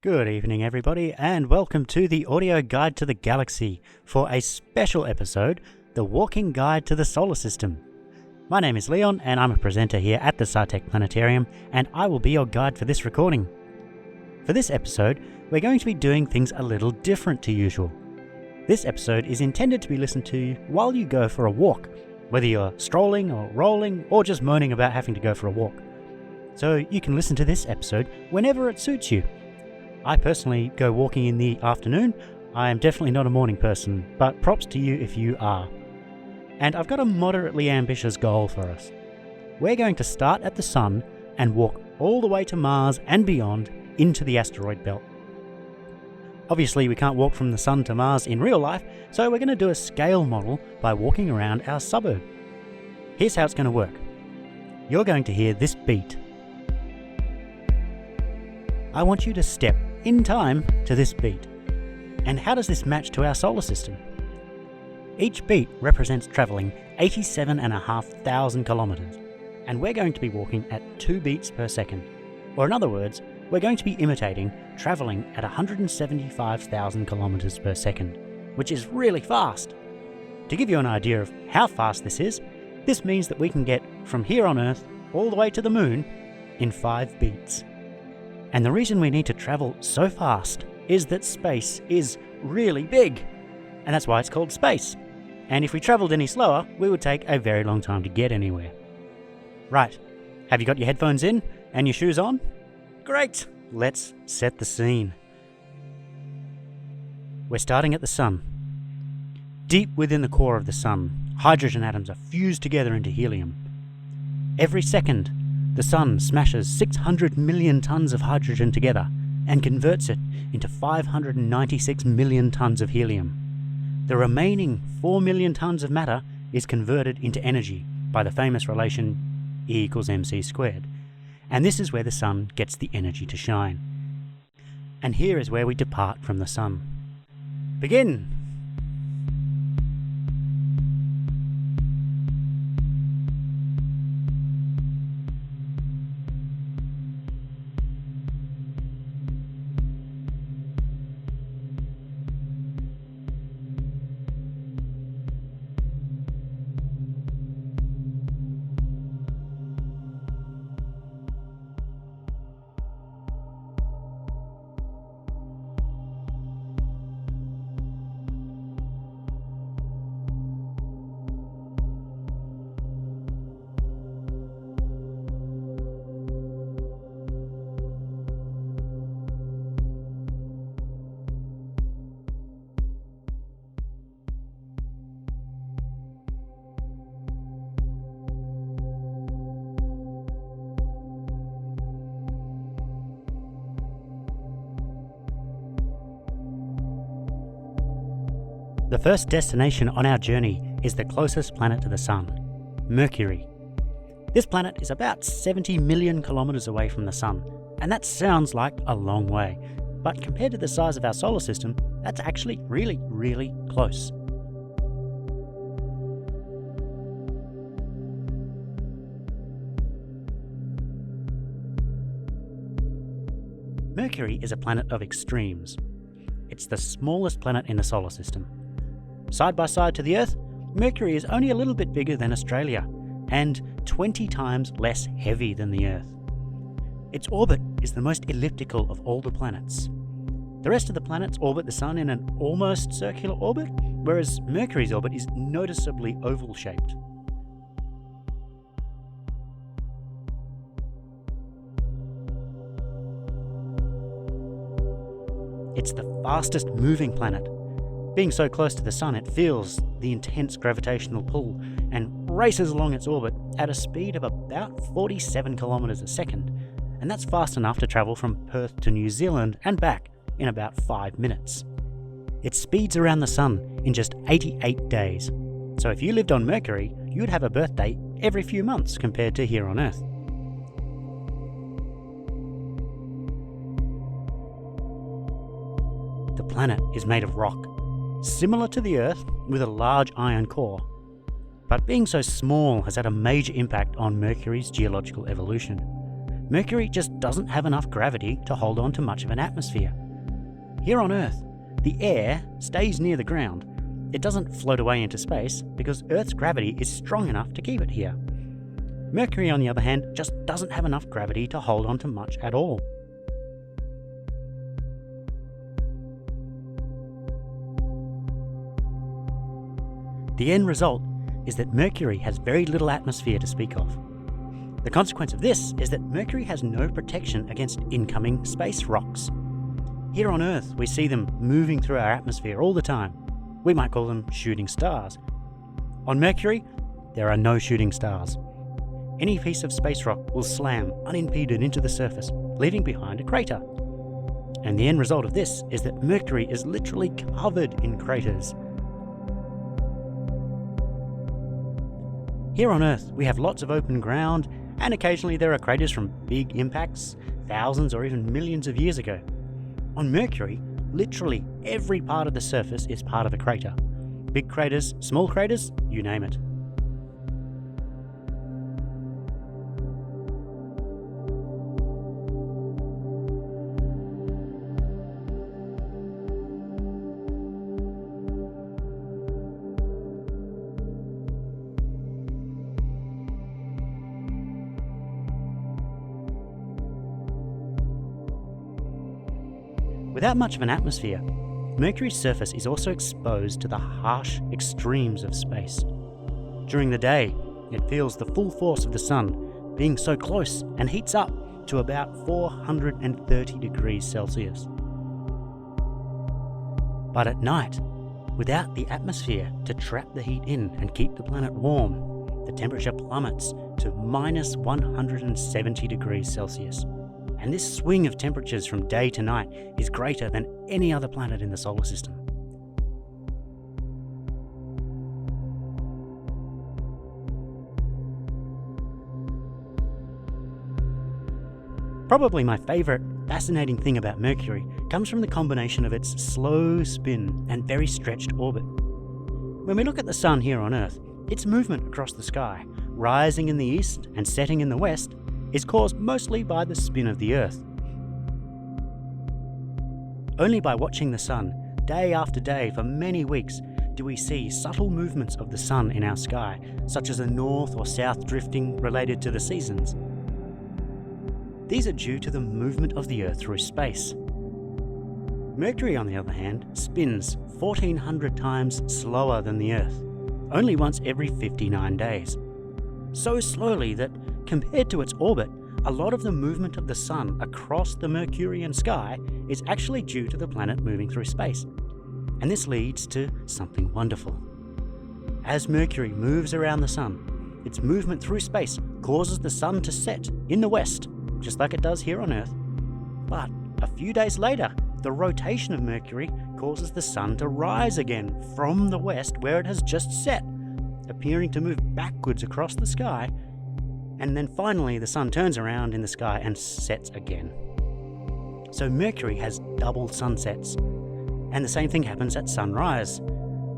Good evening, everybody, and welcome to the audio guide to the galaxy for a special episode, The Walking Guide to the Solar System. My name is Leon, and I'm a presenter here at the Scitech Planetarium, and I will be your guide for this recording. For this episode, we're going to be doing things a little different to usual. This episode is intended to be listened to while you go for a walk, whether you're strolling or rolling or just moaning about having to go for a walk. So you can listen to this episode whenever it suits you. I personally go walking in the afternoon. I am definitely not a morning person, but props to you if you are. And I've got a moderately ambitious goal for us. We're going to start at the Sun and walk all the way to Mars and beyond into the Asteroid Belt. Obviously, we can't walk from the Sun to Mars in real life, so we're going to do a scale model by walking around our suburb. Here's how it's going to work. You're going to hear this beat. I want you to step in time to this beat. And how does this match to our solar system? Each beat represents travelling 87,500 kilometres, and we're going to be walking at 2 beats per second. Or in other words, we're going to be imitating travelling at 175,000 kilometres per second, which is really fast. To give you an idea of how fast this means that we can get from here on Earth all the way to the Moon in 5 beats. And the reason we need to travel so fast is that space is really big. And that's why it's called space. And if we travelled any slower, we would take a very long time to get anywhere. Right, have you got your headphones in and your shoes on? Great, let's set the scene. We're starting at the Sun. Deep within the core of the Sun, hydrogen atoms are fused together into helium. Every second, the Sun smashes 600 million tons of hydrogen together and converts it into 596 million tons of helium. The remaining 4 million tons of matter is converted into energy by the famous relation E equals mc squared. And this is where the Sun gets the energy to shine. And here is where we depart from the Sun. Begin! The first destination on our journey is the closest planet to the Sun, Mercury. This planet is about 70 million kilometres away from the Sun, and that sounds like a long way, but compared to the size of our solar system, that's actually really, really close. Mercury is a planet of extremes. It's the smallest planet in the solar system. Side by side to the Earth, Mercury is only a little bit bigger than Australia, and 20 times less heavy than the Earth. Its orbit is the most elliptical of all the planets. The rest of the planets orbit the Sun in an almost circular orbit, whereas Mercury's orbit is noticeably oval-shaped. It's the fastest moving planet. Being so close to the Sun, it feels the intense gravitational pull and races along its orbit at a speed of about 47 kilometres a second, and that's fast enough to travel from Perth to New Zealand and back in about 5 minutes. It speeds around the Sun in just 88 days, so if you lived on Mercury, you'd have a birthday every few months compared to here on Earth. The planet is made of rock, similar to the Earth with a large iron core, but being so small has had a major impact on Mercury's geological evolution. Mercury just doesn't have enough gravity to hold on to much of an atmosphere. Here on Earth, the air stays near the ground. It doesn't float away into space because Earth's gravity is strong enough to keep it here. Mercury, on the other hand, just doesn't have enough gravity to hold on to much at all. The end result is that Mercury has very little atmosphere to speak of. The consequence of this is that Mercury has no protection against incoming space rocks. Here on Earth, we see them moving through our atmosphere all the time. We might call them shooting stars. On Mercury, there are no shooting stars. Any piece of space rock will slam unimpeded into the surface, leaving behind a crater. And the end result of this is that Mercury is literally covered in craters. Here on Earth, we have lots of open ground, and occasionally there are craters from big impacts, thousands or even millions of years ago. On Mercury, literally every part of the surface is part of a crater. Big craters, small craters, you name it. Without much of an atmosphere, Mercury's surface is also exposed to the harsh extremes of space. During the day, it feels the full force of the sun, being so close, and heats up to about 430 degrees Celsius. But at night, without the atmosphere to trap the heat in and keep the planet warm, the temperature plummets to minus 170 degrees Celsius. And this swing of temperatures from day to night is greater than any other planet in the solar system. Probably my favourite fascinating thing about Mercury comes from the combination of its slow spin and very stretched orbit. When we look at the Sun here on Earth, its movement across the sky, rising in the east and setting in the west, is caused mostly by the spin of the Earth. Only by watching the Sun day after day for many weeks do we see subtle movements of the Sun in our sky, such as a north or south drifting related to the seasons. These are due to the movement of the Earth through space. Mercury, on the other hand, spins 1,400 times slower than the Earth, only once every 59 days. So slowly that, compared to its orbit, a lot of the movement of the Sun across the Mercurian sky is actually due to the planet moving through space. And this leads to something wonderful. As Mercury moves around the Sun, its movement through space causes the Sun to set in the west, just like it does here on Earth. But a few days later, the rotation of Mercury causes the Sun to rise again from the west where it has just set, appearing to move backwards across the sky. And then finally the Sun turns around in the sky and sets again. So Mercury has double sunsets. And the same thing happens at sunrise.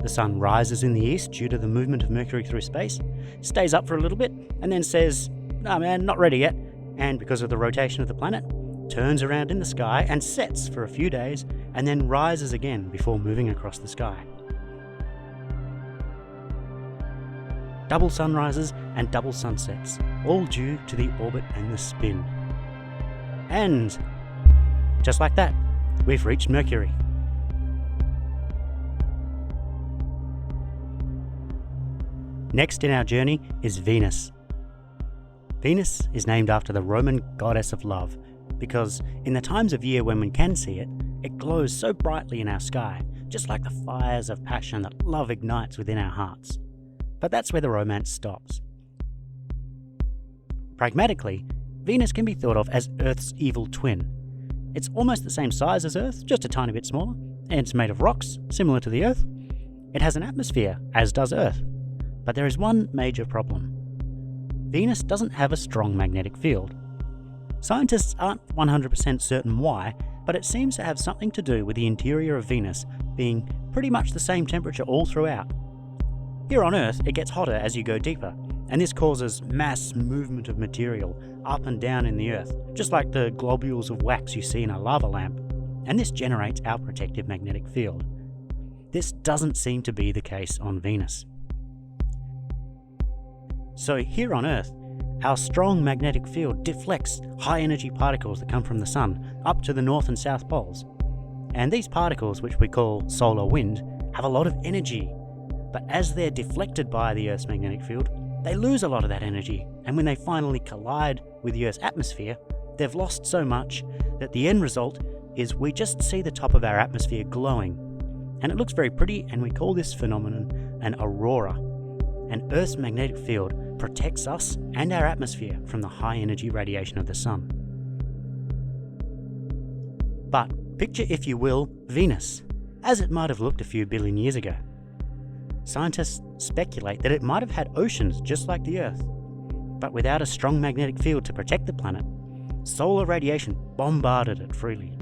The Sun rises in the east due to the movement of Mercury through space, stays up for a little bit, and then says, "No man, not ready yet," and because of the rotation of the planet, turns around in the sky and sets for a few days, and then rises again before moving across the sky. Double sunrises and double sunsets, all due to the orbit and the spin. And just like that, we've reached Mercury. Next in our journey is Venus. Venus is named after the Roman goddess of love because in the times of year when we can see it, it glows so brightly in our sky, just like the fires of passion that love ignites within our hearts. But that's where the romance stops. Pragmatically, Venus can be thought of as Earth's evil twin. It's almost the same size as Earth, just a tiny bit smaller, and it's made of rocks, similar to the Earth. It has an atmosphere, as does Earth. But there is one major problem. Venus doesn't have a strong magnetic field. Scientists aren't 100% certain why, but it seems to have something to do with the interior of Venus being pretty much the same temperature all throughout. Here on Earth, it gets hotter as you go deeper, and this causes mass movement of material up and down in the Earth, just like the globules of wax you see in a lava lamp, and this generates our protective magnetic field. This doesn't seem to be the case on Venus. So here on Earth, our strong magnetic field deflects high-energy particles that come from the Sun up to the North and South poles. And these particles, which we call solar wind, have a lot of energy. But as they're deflected by the Earth's magnetic field, they lose a lot of that energy, and when they finally collide with the Earth's atmosphere, they've lost so much that the end result is we just see the top of our atmosphere glowing. And it looks very pretty, and we call this phenomenon an aurora. And Earth's magnetic field protects us and our atmosphere from the high energy radiation of the Sun. But picture, if you will, Venus, as it might have looked a few billion years ago. Scientists speculate that it might have had oceans just like the Earth, but without a strong magnetic field to protect the planet, solar radiation bombarded it freely.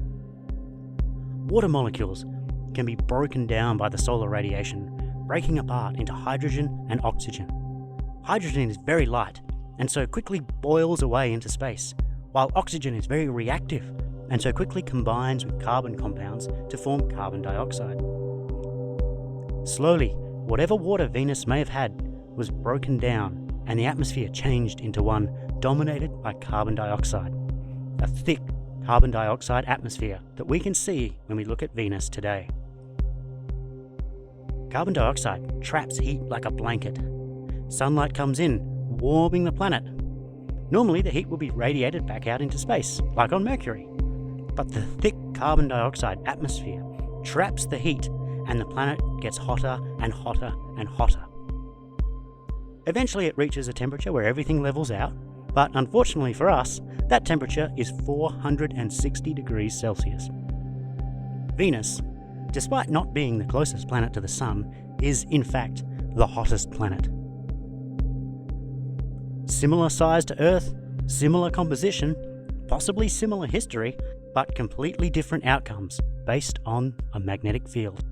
Water molecules can be broken down by the solar radiation, breaking apart into hydrogen and oxygen. Hydrogen is very light, and so quickly boils away into space, while oxygen is very reactive, and so quickly combines with carbon compounds to form carbon dioxide. Slowly, whatever water Venus may have had was broken down, and the atmosphere changed into one dominated by carbon dioxide, a thick carbon dioxide atmosphere that we can see when we look at Venus today. Carbon dioxide traps heat like a blanket. Sunlight comes in, warming the planet. Normally the heat will be radiated back out into space, like on Mercury. But the thick carbon dioxide atmosphere traps the heat, and the planet gets hotter and hotter and hotter. Eventually it reaches a temperature where everything levels out, but unfortunately for us, that temperature is 460 degrees Celsius. Venus, despite not being the closest planet to the Sun, is in fact the hottest planet. Similar size to Earth, similar composition, possibly similar history, but completely different outcomes based on a magnetic field.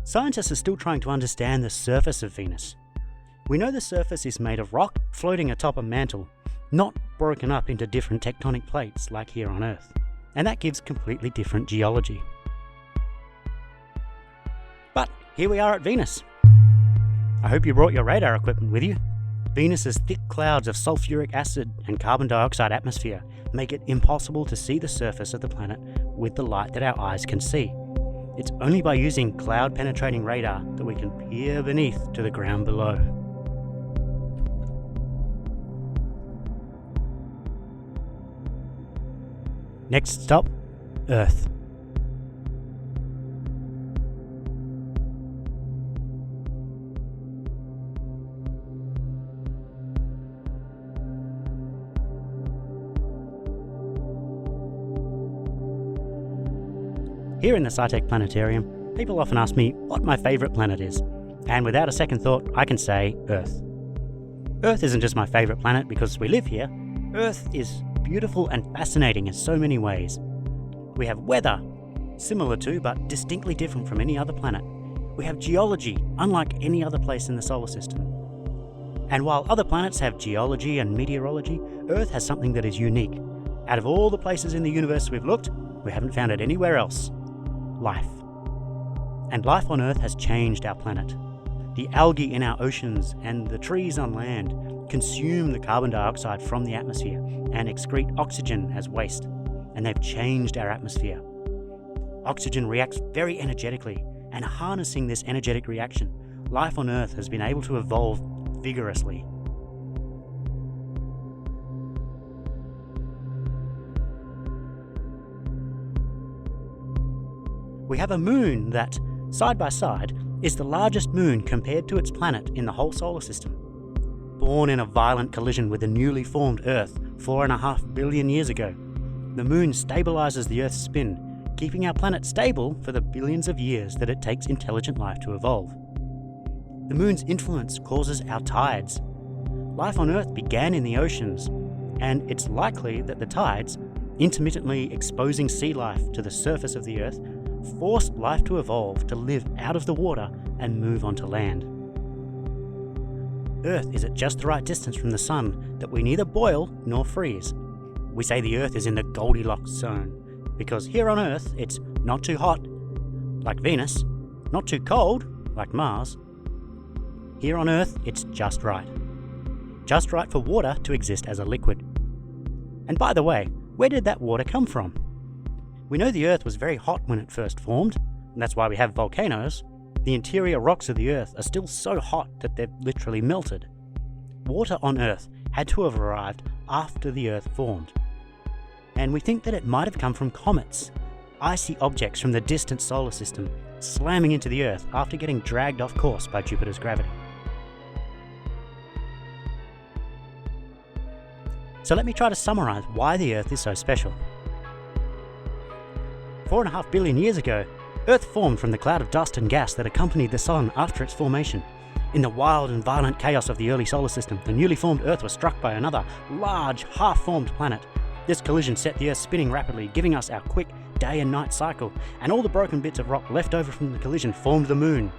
Scientists are still trying to understand the surface of Venus. We know the surface is made of rock floating atop a mantle, not broken up into different tectonic plates like here on Earth, and that gives completely different geology. But here we are at Venus. I hope you brought your radar equipment with you. Venus's thick clouds of sulfuric acid and carbon dioxide atmosphere make it impossible to see the surface of the planet with the light that our eyes can see. It's only by using cloud-penetrating radar that we can peer beneath to the ground below. Next stop, Earth. Here in the Scitech Planetarium, people often ask me what my favourite planet is, and without a second thought, I can say Earth. Earth isn't just my favourite planet because we live here. Earth is beautiful and fascinating in so many ways. We have weather, similar to but distinctly different from any other planet. We have geology, unlike any other place in the solar system. And while other planets have geology and meteorology, Earth has something that is unique. Out of all the places in the universe we've looked, we haven't found it anywhere else. Life. And life on Earth has changed our planet. The algae in our oceans and the trees on land consume the carbon dioxide from the atmosphere and excrete oxygen as waste, and they've changed our atmosphere. Oxygen reacts very energetically, and harnessing this energetic reaction, life on Earth has been able to evolve vigorously. We have a moon that, side by side, is the largest moon compared to its planet in the whole solar system. Born in a violent collision with the newly formed Earth 4.5 billion years ago, the moon stabilizes the Earth's spin, keeping our planet stable for the billions of years that it takes intelligent life to evolve. The moon's influence causes our tides. Life on Earth began in the oceans, and it's likely that the tides, intermittently exposing sea life to the surface of the Earth, forced life to evolve to live out of the water and move onto land. Earth is at just the right distance from the Sun that we neither boil nor freeze. We say the Earth is in the Goldilocks zone, because here on Earth it's not too hot, like Venus, not too cold, like Mars. Here on Earth it's just right. Just right for water to exist as a liquid. And by the way, where did that water come from? We know the Earth was very hot when it first formed, and that's why we have volcanoes. The interior rocks of the Earth are still so hot that they've literally melted. Water on Earth had to have arrived after the Earth formed. And we think that it might have come from comets, icy objects from the distant solar system, slamming into the Earth after getting dragged off course by Jupiter's gravity. So let me try to summarise why the Earth is so special. 4.5 billion years ago, Earth formed from the cloud of dust and gas that accompanied the Sun after its formation. In the wild and violent chaos of the early solar system, the newly formed Earth was struck by another, large, half-formed planet. This collision set the Earth spinning rapidly, giving us our quick day and night cycle, and all the broken bits of rock left over from the collision formed the Moon.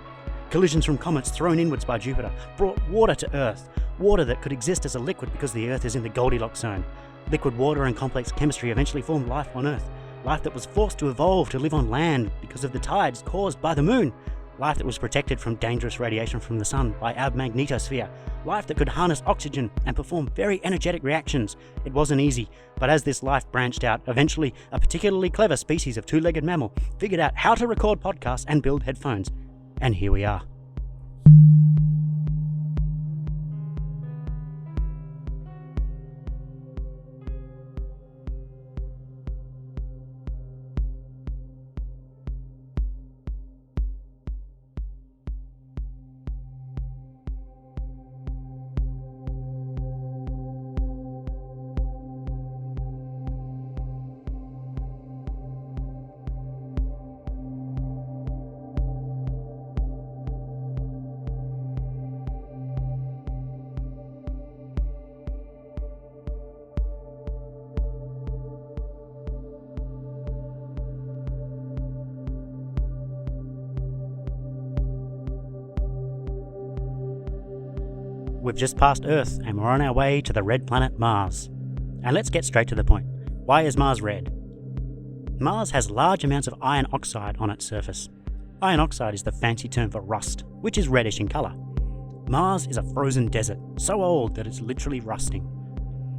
Collisions from comets thrown inwards by Jupiter brought water to Earth, water that could exist as a liquid because the Earth is in the Goldilocks zone. Liquid water and complex chemistry eventually formed life on Earth, life that was forced to evolve to live on land because of the tides caused by the Moon, life that was protected from dangerous radiation from the Sun by our magnetosphere, life that could harness oxygen and perform very energetic reactions. It wasn't easy, but as this life branched out, eventually a particularly clever species of two-legged mammal figured out how to record podcasts and build headphones. And here we are. We've just passed Earth and we're on our way to the red planet Mars. And let's get straight to the point. Why is Mars red? Mars has large amounts of iron oxide on its surface. Iron oxide is the fancy term for rust, which is reddish in colour. Mars is a frozen desert, so old that it's literally rusting.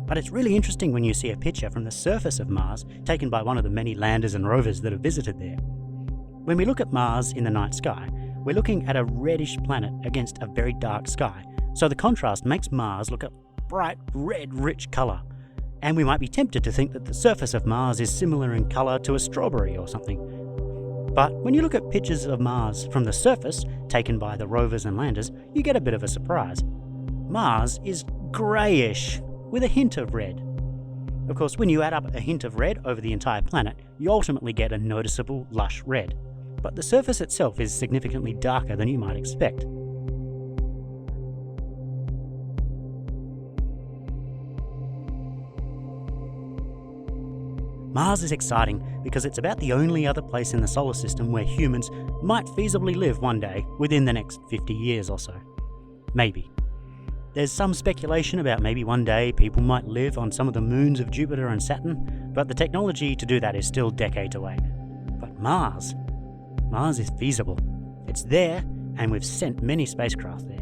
But it's really interesting when you see a picture from the surface of Mars taken by one of the many landers and rovers that have visited there. When we look at Mars in the night sky, we're looking at a reddish planet against a very dark sky. So the contrast makes Mars look a bright red rich colour, and we might be tempted to think that the surface of Mars is similar in colour to a strawberry or something. But when you look at pictures of Mars from the surface, taken by the rovers and landers, you get a bit of a surprise. Mars is greyish, with a hint of red. Of course, when you add up a hint of red over the entire planet, you ultimately get a noticeable lush red. But the surface itself is significantly darker than you might expect. Mars is exciting because it's about the only other place in the solar system where humans might feasibly live one day within the next 50 years or so. Maybe. There's some speculation about maybe one day people might live on some of the moons of Jupiter and Saturn, but the technology to do that is still decades away. But Mars is feasible. It's there, and we've sent many spacecraft there.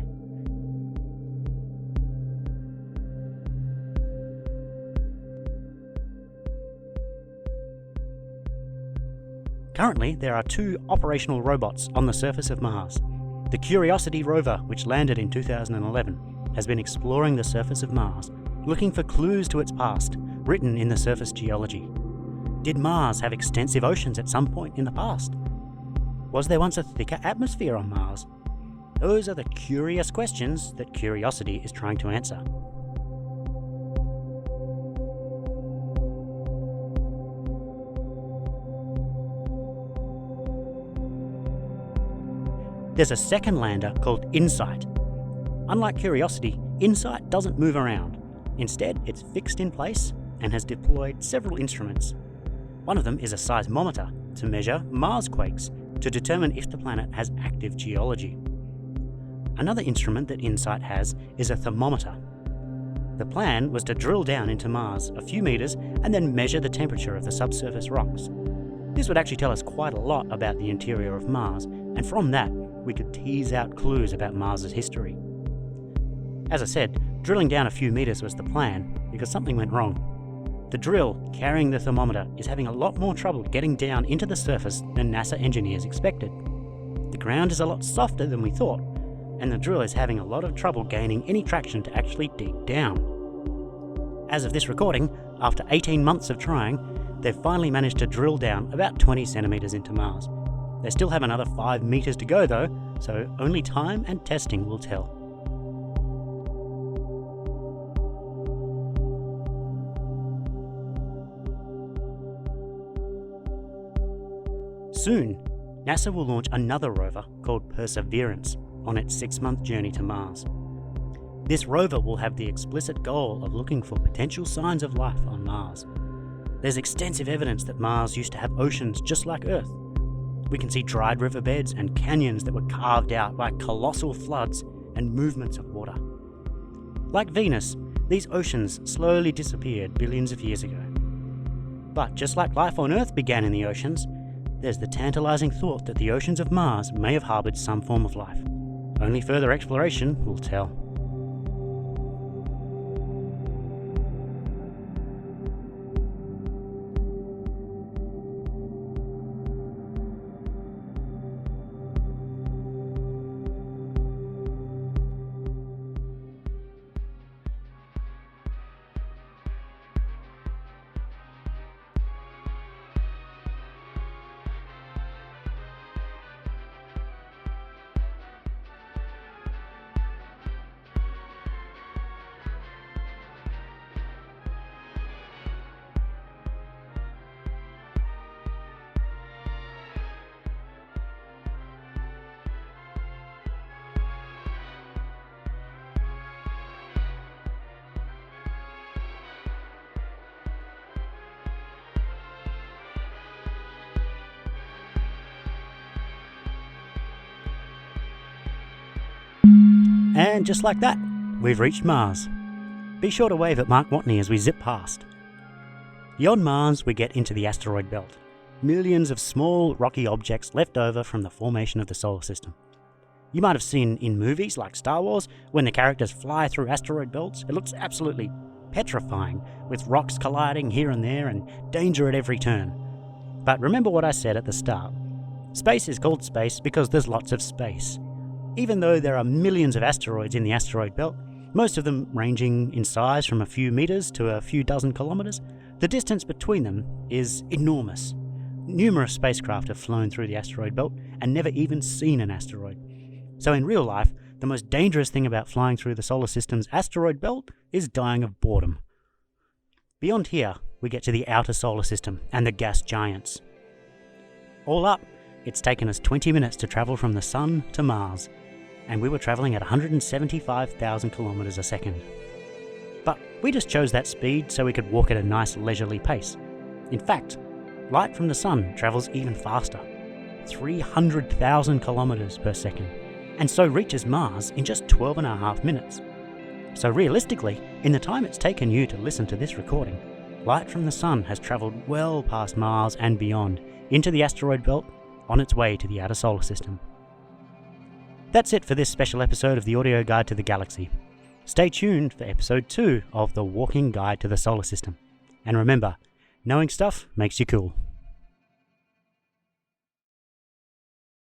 Currently, there are 2 operational robots on the surface of Mars. The Curiosity rover, which landed in 2011, has been exploring the surface of Mars, looking for clues to its past, written in the surface geology. Did Mars have extensive oceans at some point in the past? Was there once a thicker atmosphere on Mars? Those are the curious questions that Curiosity is trying to answer. There's a second lander called InSight. Unlike Curiosity, InSight doesn't move around. Instead, it's fixed in place and has deployed several instruments. One of them is a seismometer to measure Mars quakes to determine if the planet has active geology. Another instrument that InSight has is a thermometer. The plan was to drill down into Mars a few meters and then measure the temperature of the subsurface rocks. This would actually tell us quite a lot about the interior of Mars, and from that, we could tease out clues about Mars's history. As I said, drilling down a few meters was the plan because something went wrong. The drill carrying the thermometer is having a lot more trouble getting down into the surface than NASA engineers expected. The ground is a lot softer than we thought, and the drill is having a lot of trouble gaining any traction to actually dig down. As of this recording, after 18 months of trying, they've finally managed to drill down about 20 centimeters into Mars. They still have another 5 meters to go though, so only time and testing will tell. Soon, NASA will launch another rover called Perseverance on its 6-month journey to Mars. This rover will have the explicit goal of looking for potential signs of life on Mars. There's extensive evidence that Mars used to have oceans just like Earth. We can see dried riverbeds and canyons that were carved out by colossal floods and movements of water. Like Venus, these oceans slowly disappeared billions of years ago. But just like life on Earth began in the oceans, there's the tantalizing thought that the oceans of Mars may have harbored some form of life. Only further exploration will tell. And just like that, we've reached Mars. Be sure to wave at Mark Watney as we zip past. Beyond Mars, we get into the Asteroid Belt. Millions of small, rocky objects left over from the formation of the solar system. You might have seen in movies like Star Wars, when the characters fly through asteroid belts, it looks absolutely petrifying, with rocks colliding here and there and danger at every turn. But remember what I said at the start. Space is called space because there's lots of space. Even though there are millions of asteroids in the asteroid belt, most of them ranging in size from a few meters to a few dozen kilometers, the distance between them is enormous. Numerous spacecraft have flown through the asteroid belt and never even seen an asteroid. So in real life, the most dangerous thing about flying through the solar system's asteroid belt is dying of boredom. Beyond here, we get to the outer solar system and the gas giants. All up, it's taken us 20 minutes to travel from the Sun to Mars, and we were travelling at 175,000 kilometers a second. But we just chose that speed so we could walk at a nice leisurely pace. In fact, light from the Sun travels even faster, 300,000 kilometers per second, and so reaches Mars in just 12.5 minutes. So realistically, in the time it's taken you to listen to this recording, light from the Sun has travelled well past Mars and beyond, into the asteroid belt, on its way to the outer solar system. That's it for this special episode of the Audio Guide to the Galaxy. Stay tuned for episode 2 of the Walking Guide to the Solar System. And remember, knowing stuff makes you cool.